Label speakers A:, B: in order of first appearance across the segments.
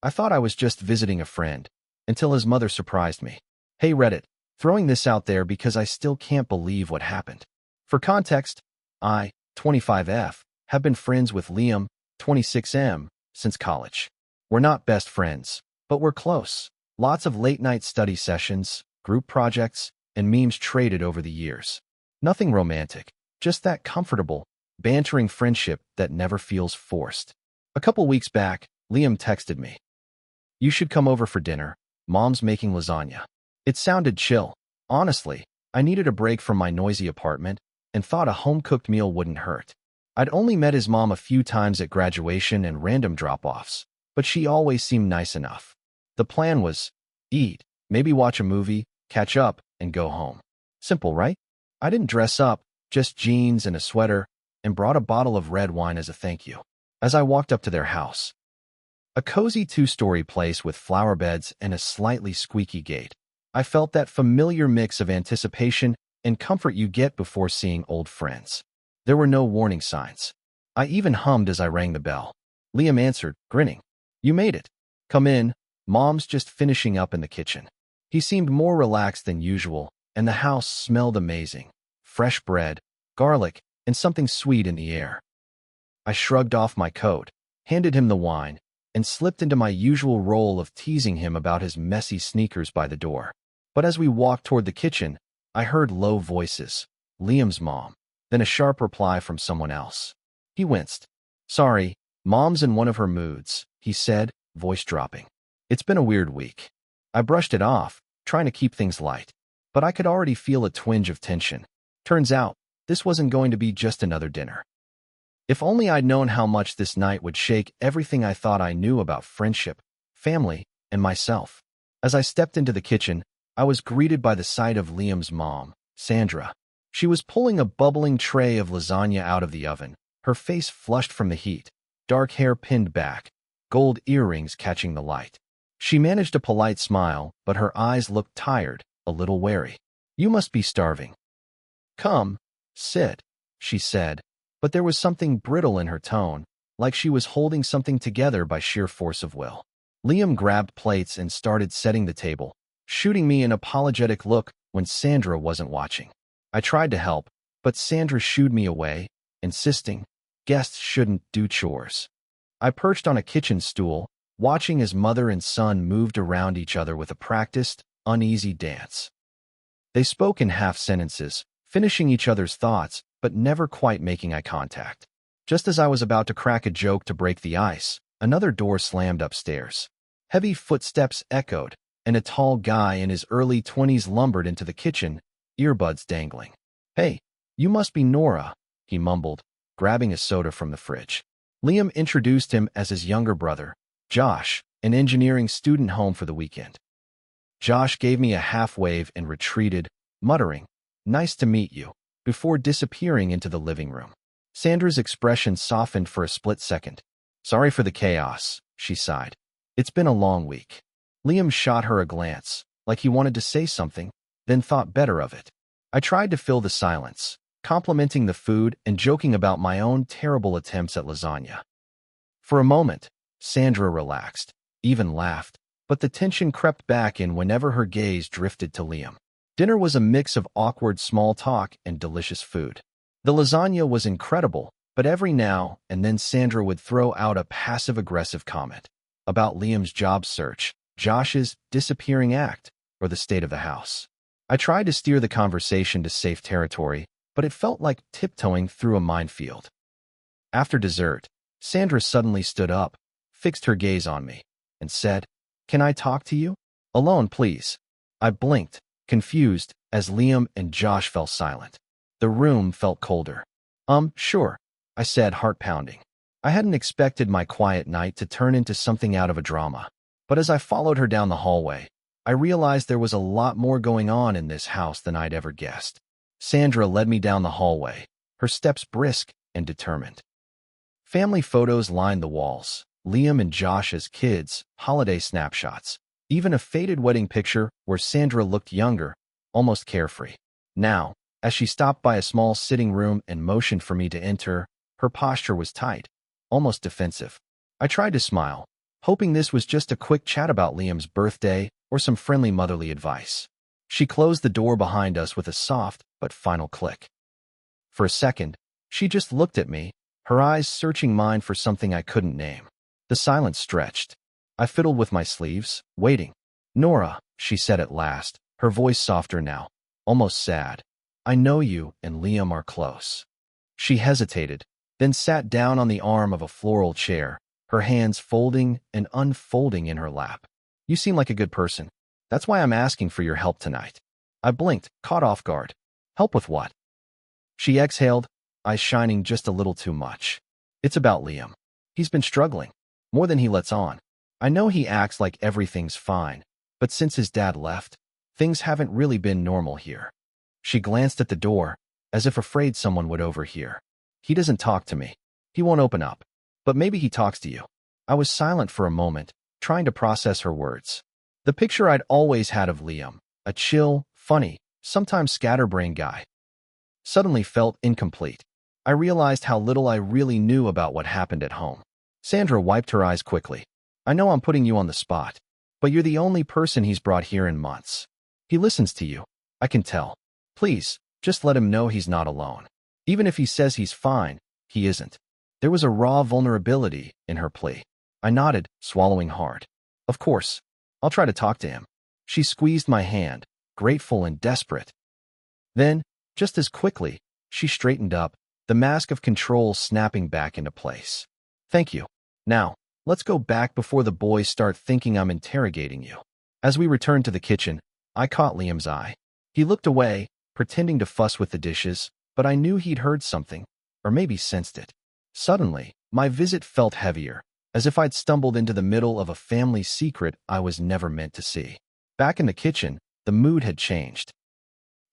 A: I thought I was just visiting a friend, until his mother surprised me. Hey Reddit, throwing this out there because I still can't believe what happened. For context, I, 25F, have been friends with Liam, 26M, since college. We're not best friends, but we're close. Lots of late-night study sessions, group projects, and memes traded over the years. Nothing romantic, just that comfortable, bantering friendship that never feels forced. A couple weeks back, Liam texted me. You should come over for dinner. Mom's making lasagna. It sounded chill. Honestly, I needed a break from my noisy apartment and thought a home-cooked meal wouldn't hurt. I'd only met his mom a few times at graduation and random drop-offs, but she always seemed nice enough. The plan was, eat, maybe watch a movie, catch up, and go home. Simple, right? I didn't dress up, just jeans and a sweater, and brought a bottle of red wine as a thank you. As I walked up to their house, a cozy two-story place with flower beds and a slightly squeaky gate, I felt that familiar mix of anticipation and comfort you get before seeing old friends. There were no warning signs. I even hummed as I rang the bell. Liam answered, grinning. You made it. Come in. Mom's just finishing up in the kitchen. He seemed more relaxed than usual, and the house smelled amazing. Fresh bread, garlic, and something sweet in the air. I shrugged off my coat, handed him the wine, and slipped into my usual role of teasing him about his messy sneakers by the door. But as we walked toward the kitchen, I heard low voices, Liam's mom, then a sharp reply from someone else. He winced. Sorry, Mom's in one of her moods, he said, voice dropping. It's been a weird week. I brushed it off, trying to keep things light, but I could already feel a twinge of tension. Turns out, this wasn't going to be just another dinner. If only I'd known how much this night would shake everything I thought I knew about friendship, family, and myself. As I stepped into the kitchen, I was greeted by the sight of Liam's mom, Sandra. She was pulling a bubbling tray of lasagna out of the oven, her face flushed from the heat, dark hair pinned back, gold earrings catching the light. She managed a polite smile, but her eyes looked tired, a little wary. You must be starving. Come, sit, she said, but there was something brittle in her tone, like she was holding something together by sheer force of will. Liam grabbed plates and started setting the table, shooting me an apologetic look when Sandra wasn't watching. I tried to help, but Sandra shooed me away, insisting guests shouldn't do chores. I perched on a kitchen stool, watching as mother and son moved around each other with a practiced, uneasy dance. They spoke in half sentences, finishing each other's thoughts, but never quite making eye contact. Just as I was about to crack a joke to break the ice, another door slammed upstairs. Heavy footsteps echoed, and a tall guy in his early 20s lumbered into the kitchen, earbuds dangling. Hey, you must be Nora, he mumbled, grabbing a soda from the fridge. Liam introduced him as his younger brother, Josh, an engineering student home for the weekend. Josh gave me a half wave and retreated, muttering, Nice to meet you, before disappearing into the living room. Sandra's expression softened for a split second. Sorry for the chaos, she sighed. It's been a long week. Liam shot her a glance, like he wanted to say something, then thought better of it. I tried to fill the silence, complimenting the food and joking about my own terrible attempts at lasagna. For a moment, Sandra relaxed, even laughed, but the tension crept back in whenever her gaze drifted to Liam. Dinner was a mix of awkward small talk and delicious food. The lasagna was incredible, but every now and then Sandra would throw out a passive-aggressive comment about Liam's job search, Josh's disappearing act, or the state of the house. I tried to steer the conversation to safe territory, but it felt like tiptoeing through a minefield. After dessert, Sandra suddenly stood up, fixed her gaze on me, and said, Can I talk to you? Alone, please. I blinked, confused, as Liam and Josh fell silent. The room felt colder. Sure, I said, heart pounding. I hadn't expected my quiet night to turn into something out of a drama, but as I followed her down the hallway, I realized there was a lot more going on in this house than I'd ever guessed. Sandra led me down the hallway, her steps brisk and determined. Family photos lined the walls, Liam and Josh as kids, holiday snapshots, even a faded wedding picture where Sandra looked younger, almost carefree. Now, as she stopped by a small sitting room and motioned for me to enter, her posture was tight, almost defensive. I tried to smile, hoping this was just a quick chat about Liam's birthday or some friendly motherly advice. She closed the door behind us with a soft but final click. For a second, she just looked at me, her eyes searching mine for something I couldn't name. The silence stretched. I fiddled with my sleeves, waiting. "Nora," she said at last, her voice softer now, almost sad. "I know you and Liam are close." She hesitated, then sat down on the arm of a floral chair, her hands folding and unfolding in her lap. "You seem like a good person. That's why I'm asking for your help tonight." I blinked, caught off guard. "Help with what?" She exhaled, eyes shining just a little too much. "It's about Liam. He's been struggling, more than he lets on. I know he acts like everything's fine, but since his dad left, things haven't really been normal here." She glanced at the door, as if afraid someone would overhear. "He doesn't talk to me. He won't open up. But maybe he talks to you." I was silent for a moment, trying to process her words. The picture I'd always had of Liam, a chill, funny, sometimes scatterbrained guy, suddenly felt incomplete. I realized how little I really knew about what happened at home. Sandra wiped her eyes quickly. "I know I'm putting you on the spot, but you're the only person he's brought here in months. He listens to you. I can tell. Please, just let him know he's not alone. Even if he says he's fine, he isn't." There was a raw vulnerability in her plea. I nodded, swallowing hard. "Of course. I'll try to talk to him." She squeezed my hand, grateful and desperate. Then, just as quickly, she straightened up, the mask of control snapping back into place. "Thank you. Now, let's go back before the boys start thinking I'm interrogating you." As we returned to the kitchen, I caught Liam's eye. He looked away, pretending to fuss with the dishes, but I knew he'd heard something, or maybe sensed it. Suddenly, my visit felt heavier, as if I'd stumbled into the middle of a family secret I was never meant to see. Back in the kitchen, the mood had changed.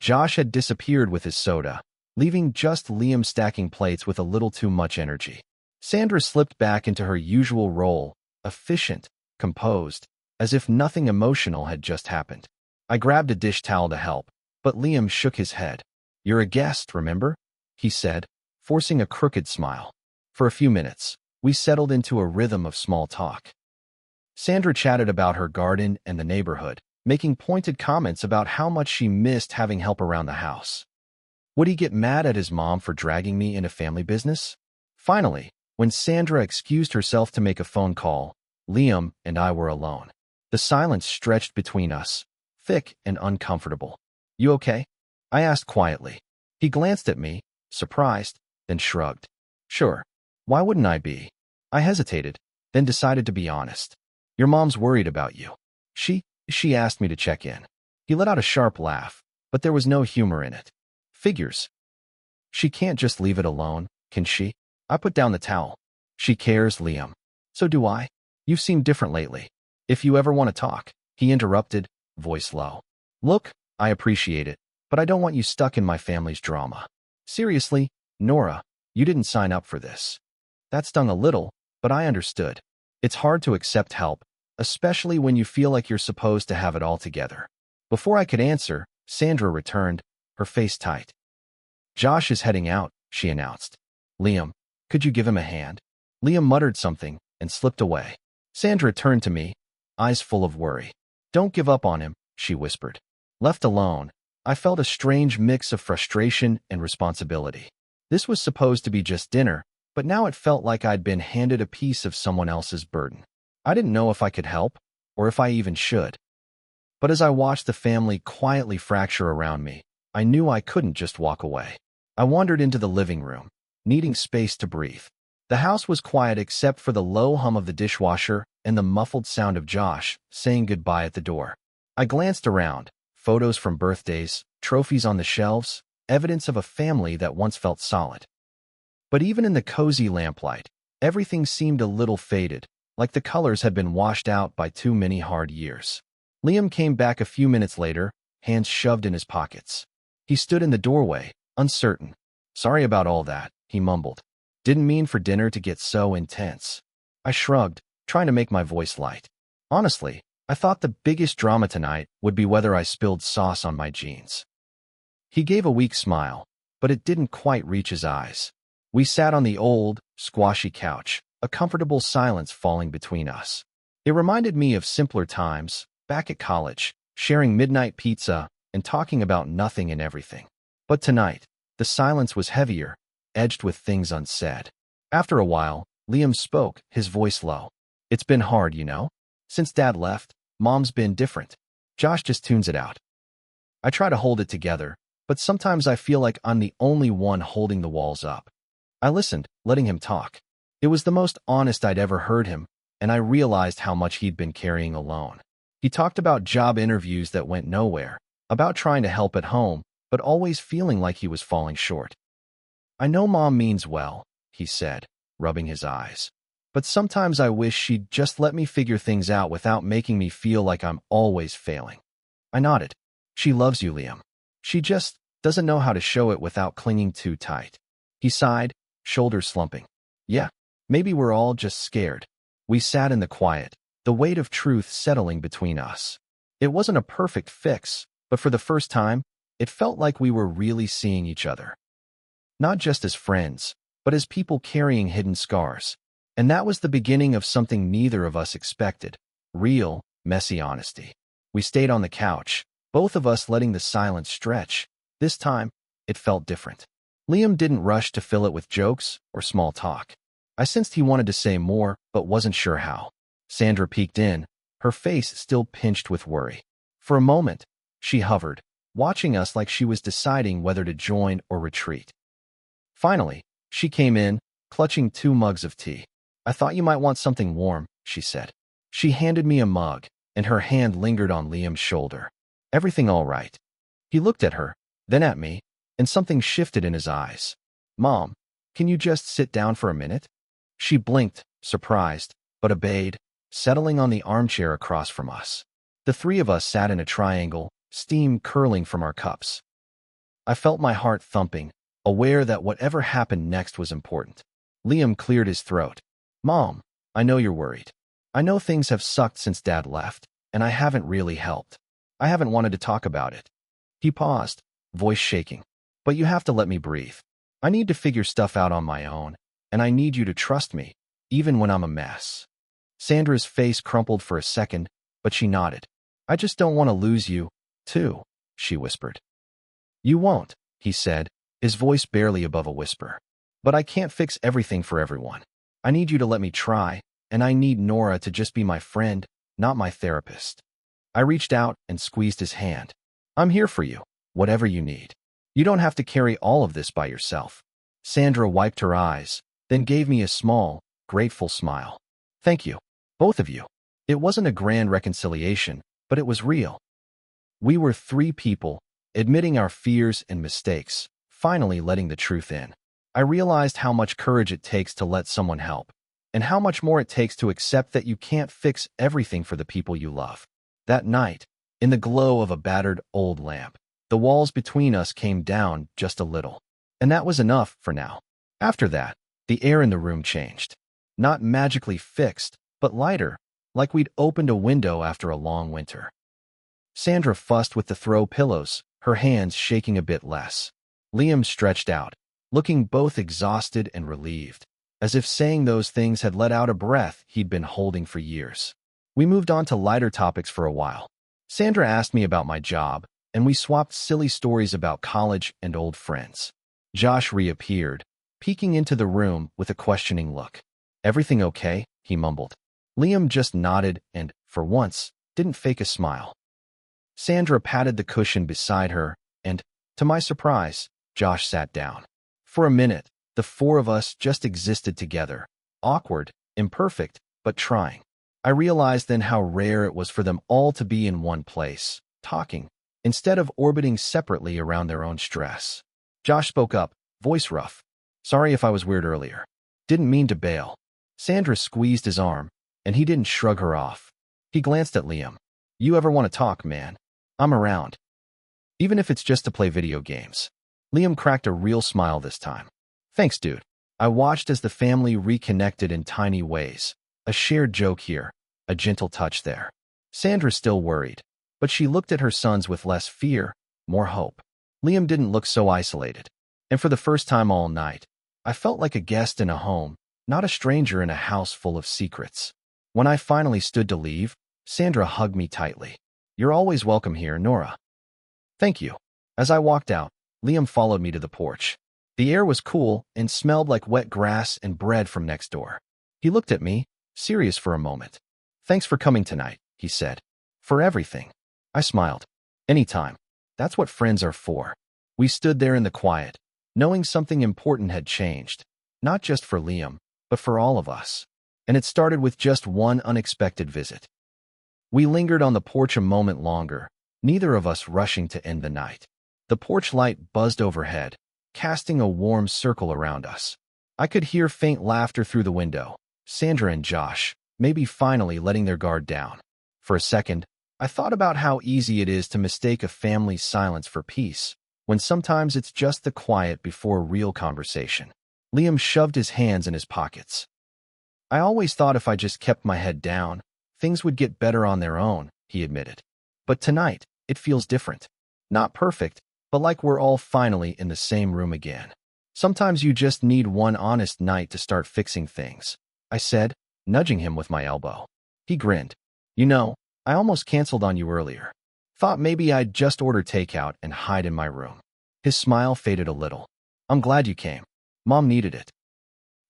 A: Josh had disappeared with his soda, leaving just Liam stacking plates with a little too much energy. Sandra slipped back into her usual role, efficient, composed, as if nothing emotional had just happened. I grabbed a dish towel to help, but Liam shook his head. "You're a guest, remember?" he said, forcing a crooked smile. For a few minutes, we settled into a rhythm of small talk. Sandra chatted about her garden and the neighborhood, making pointed comments about how much she missed having help around the house. Would he get mad at his mom for dragging me into family business? Finally, when Sandra excused herself to make a phone call, Liam and I were alone. The silence stretched between us, thick and uncomfortable. "You okay?" I asked quietly. He glanced at me, surprised, then shrugged. "Sure. Why wouldn't I be?" I hesitated, then decided to be honest. "Your mom's worried about you. She asked me to check in." He let out a sharp laugh, but there was no humor in it. "Figures. She can't just leave it alone, can she?" I put down the towel. "She cares, Liam. So do I. You've seemed different lately. If you ever want to talk," he interrupted, voice low. "Look, I appreciate it, but I don't want you stuck in my family's drama. Seriously, Nora, you didn't sign up for this." That stung a little, but I understood. It's hard to accept help, especially when you feel like you're supposed to have it all together. Before I could answer, Sandra returned, her face tight. "Josh is heading out," she announced. "Liam, could you give him a hand?" Liam muttered something and slipped away. Sandra turned to me, eyes full of worry. "Don't give up on him," she whispered. Left alone, I felt a strange mix of frustration and responsibility. This was supposed to be just dinner, but now it felt like I'd been handed a piece of someone else's burden. I didn't know if I could help, or if I even should. But as I watched the family quietly fracture around me, I knew I couldn't just walk away. I wandered into the living room, needing space to breathe. The house was quiet except for the low hum of the dishwasher and the muffled sound of Josh saying goodbye at the door. I glanced around, photos from birthdays, trophies on the shelves, evidence of a family that once felt solid. But even in the cozy lamplight, everything seemed a little faded, like the colors had been washed out by too many hard years. Liam came back a few minutes later, hands shoved in his pockets. He stood in the doorway, uncertain. "Sorry about all that," he mumbled. "Didn't mean for dinner to get so intense." I shrugged, trying to make my voice light. Honestly, I thought the biggest drama tonight would be whether I spilled sauce on my jeans. He gave a weak smile, but it didn't quite reach his eyes. We sat on the old, squashy couch, a comfortable silence falling between us. It reminded me of simpler times, back at college, sharing midnight pizza and talking about nothing and everything. But tonight, the silence was heavier, edged with things unsaid. After a while, Liam spoke, his voice low. It's been hard, you know? Since Dad left, Mom's been different. Josh just tunes it out. I try to hold it together, but sometimes I feel like I'm the only one holding the walls up. I listened, letting him talk. It was the most honest I'd ever heard him, and I realized how much he'd been carrying alone. He talked about job interviews that went nowhere, about trying to help at home, but always feeling like he was falling short. I know Mom means well, he said, rubbing his eyes. But sometimes I wish she'd just let me figure things out without making me feel like I'm always failing. I nodded. She loves you, Liam. She just doesn't know how to show it without clinging too tight. He sighed, shoulders slumping. Yeah, maybe we're all just scared. We sat in the quiet, the weight of truth settling between us. It wasn't a perfect fix, but for the first time, it felt like we were really seeing each other. Not just as friends, but as people carrying hidden scars. And that was the beginning of something neither of us expected. Real, messy honesty. We stayed on the couch, both of us letting the silence stretch. This time, it felt different. Liam didn't rush to fill it with jokes or small talk. I sensed he wanted to say more, but wasn't sure how. Sandra peeked in, her face still pinched with worry. For a moment, she hovered, watching us like she was deciding whether to join or retreat. Finally, she came in, clutching 2 mugs of tea. I thought you might want something warm, she said. She handed me a mug, and her hand lingered on Liam's shoulder. Everything all right? He looked at her, then at me, and something shifted in his eyes. Mom, can you just sit down for a minute? She blinked, surprised, but obeyed, settling on the armchair across from us. The 3 of us sat in a triangle, steam curling from our cups. I felt my heart thumping, aware that whatever happened next was important. Liam cleared his throat. Mom, I know you're worried. I know things have sucked since Dad left, and I haven't really helped. I haven't wanted to talk about it. He paused, voice shaking. But you have to let me breathe. I need to figure stuff out on my own, and I need you to trust me, even when I'm a mess. Sandra's face crumpled for a second, but she nodded. I just don't want to lose you, too, she whispered. You won't, he said, his voice barely above a whisper. But I can't fix everything for everyone. I need you to let me try, and I need Nora to just be my friend, not my therapist. I reached out and squeezed his hand. I'm here for you, whatever you need. You don't have to carry all of this by yourself. Sandra wiped her eyes, then gave me a small, grateful smile. Thank you, both of you. It wasn't a grand reconciliation, but it was real. We were 3 people, admitting our fears and mistakes, finally letting the truth in. I realized how much courage it takes to let someone help, and how much more it takes to accept that you can't fix everything for the people you love. That night, in the glow of a battered old lamp, the walls between us came down just a little. And that was enough for now. After that, the air in the room changed. Not magically fixed, but lighter, like we'd opened a window after a long winter. Sandra fussed with the throw pillows, her hands shaking a bit less. Liam stretched out, looking both exhausted and relieved, as if saying those things had let out a breath he'd been holding for years. We moved on to lighter topics for a while. Sandra asked me about my job, and we swapped silly stories about college and old friends. Josh reappeared, peeking into the room with a questioning look. Everything okay? He mumbled. Liam just nodded and, for once, didn't fake a smile. Sandra patted the cushion beside her, and, to my surprise, Josh sat down. For a minute, the 4 of us just existed together, awkward, imperfect, but trying. I realized then how rare it was for them all to be in one place, talking, instead of orbiting separately around their own stress. Josh spoke up, voice rough. Sorry if I was weird earlier. Didn't mean to bail. Sandra squeezed his arm, and he didn't shrug her off. He glanced at Liam. You ever want to talk, man? I'm around. Even if it's just to play video games. Liam cracked a real smile this time. Thanks, dude. I watched as the family reconnected in tiny ways. A shared joke here, a gentle touch there. Sandra still worried, but she looked at her sons with less fear, more hope. Liam didn't look so isolated. And for the first time all night, I felt like a guest in a home, not a stranger in a house full of secrets. When I finally stood to leave, Sandra hugged me tightly. "You're always welcome here, Nora." "Thank you." As I walked out, Liam followed me to the porch. The air was cool and smelled like wet grass and bread from next door. He looked at me, serious for a moment. "Thanks for coming tonight," he said. "For everything." I smiled. "Anytime. That's what friends are for." We stood there in the quiet, knowing something important had changed, not just for Liam, but for all of us. And it started with just one unexpected visit. We lingered on the porch a moment longer, neither of us rushing to end the night. The porch light buzzed overhead, casting a warm circle around us. I could hear faint laughter through the window. Sandra and Josh, maybe finally letting their guard down. For a second, I thought about how easy it is to mistake a family's silence for peace, when sometimes it's just the quiet before real conversation. Liam shoved his hands in his pockets. "I always thought if I just kept my head down, things would get better on their own," he admitted. "But tonight, it feels different. Not perfect, but like we're all finally in the same room again. Sometimes you just need one honest night to start fixing things," I said, nudging him with my elbow. He grinned. "You know, I almost canceled on you earlier. Thought maybe I'd just order takeout and hide in my room." His smile faded a little. "I'm glad you came. Mom needed it."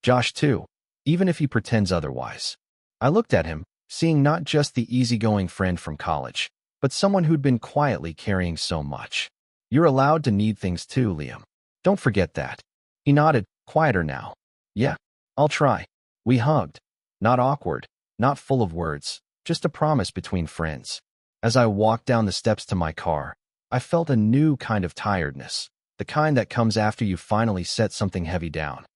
A: Josh too, even if he pretends otherwise. I looked at him, seeing not just the easygoing friend from college, but someone who'd been quietly carrying so much. "You're allowed to need things too, Liam. Don't forget that." He nodded, quieter now. "Yeah, I'll try." We hugged. Not awkward, not full of words, just a promise between friends. As I walked down the steps to my car, I felt a new kind of tiredness, the kind that comes after you finally set something heavy down.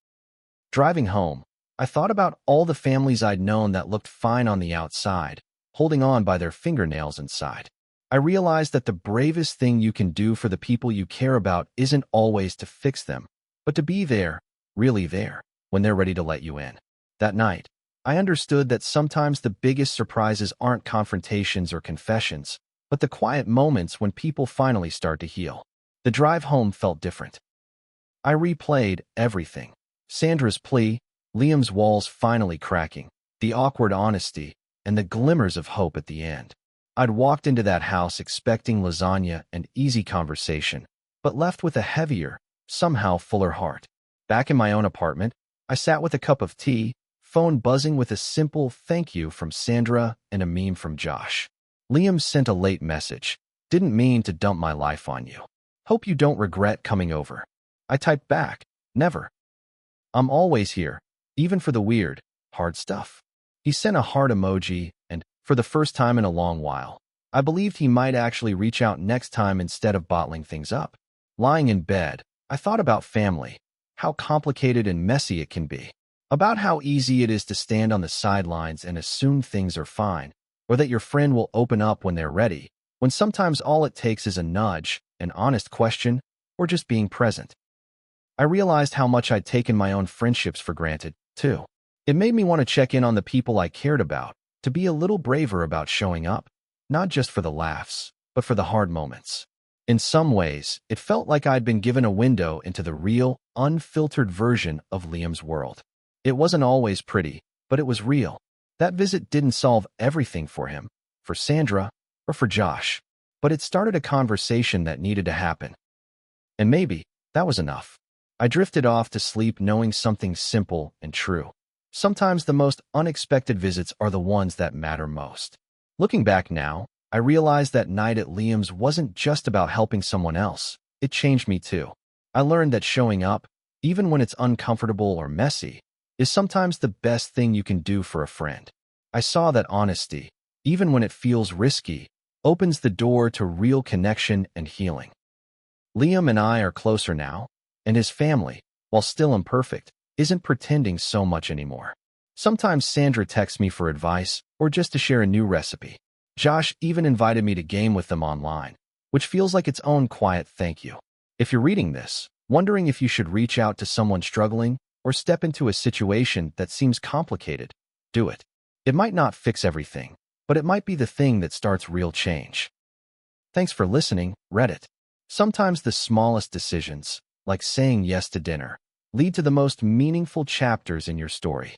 A: Driving home, I thought about all the families I'd known that looked fine on the outside, holding on by their fingernails inside. I realized that the bravest thing you can do for the people you care about isn't always to fix them, but to be there, really there, when they're ready to let you in. That night, I understood that sometimes the biggest surprises aren't confrontations or confessions, but the quiet moments when people finally start to heal. The drive home felt different. I replayed everything. Sandra's plea, Liam's walls finally cracking, the awkward honesty, and the glimmers of hope at the end. I'd walked into that house expecting lasagna and easy conversation, but left with a heavier, somehow fuller heart. Back in my own apartment, I sat with a cup of tea, phone buzzing with a simple thank you from Sandra and a meme from Josh. Liam sent a late message. "Didn't mean to dump my life on you. Hope you don't regret coming over." I typed back, "Never. I'm always here, even for the weird, hard stuff." He sent a heart emoji, and, for the first time in a long while, I believed he might actually reach out next time instead of bottling things up. Lying in bed, I thought about family, how complicated and messy it can be, about how easy it is to stand on the sidelines and assume things are fine, or that your friend will open up when they're ready, when sometimes all it takes is a nudge, an honest question, or just being present. I realized how much I'd taken my own friendships for granted, too. It made me want to check in on the people I cared about, to be a little braver about showing up, not just for the laughs, but for the hard moments. In some ways, it felt like I'd been given a window into the real, unfiltered version of Liam's world. It wasn't always pretty, but it was real. That visit didn't solve everything for him, for Sandra, or for Josh, but it started a conversation that needed to happen. And maybe that was enough. I drifted off to sleep knowing something simple and true. Sometimes the most unexpected visits are the ones that matter most. Looking back now, I realized that night at Liam's wasn't just about helping someone else. It changed me too. I learned that showing up, even when it's uncomfortable or messy, is sometimes the best thing you can do for a friend. I saw that honesty, even when it feels risky, opens the door to real connection and healing. Liam and I are closer now, and his family, while still imperfect, isn't pretending so much anymore. Sometimes Sandra texts me for advice or just to share a new recipe. Josh even invited me to game with them online, which feels like its own quiet thank you. If you're reading this, wondering if you should reach out to someone struggling or step into a situation that seems complicated, do it. It might not fix everything, but it might be the thing that starts real change. Thanks for listening, Reddit. Sometimes the smallest decisions, like saying yes to dinner, lead to the most meaningful chapters in your story.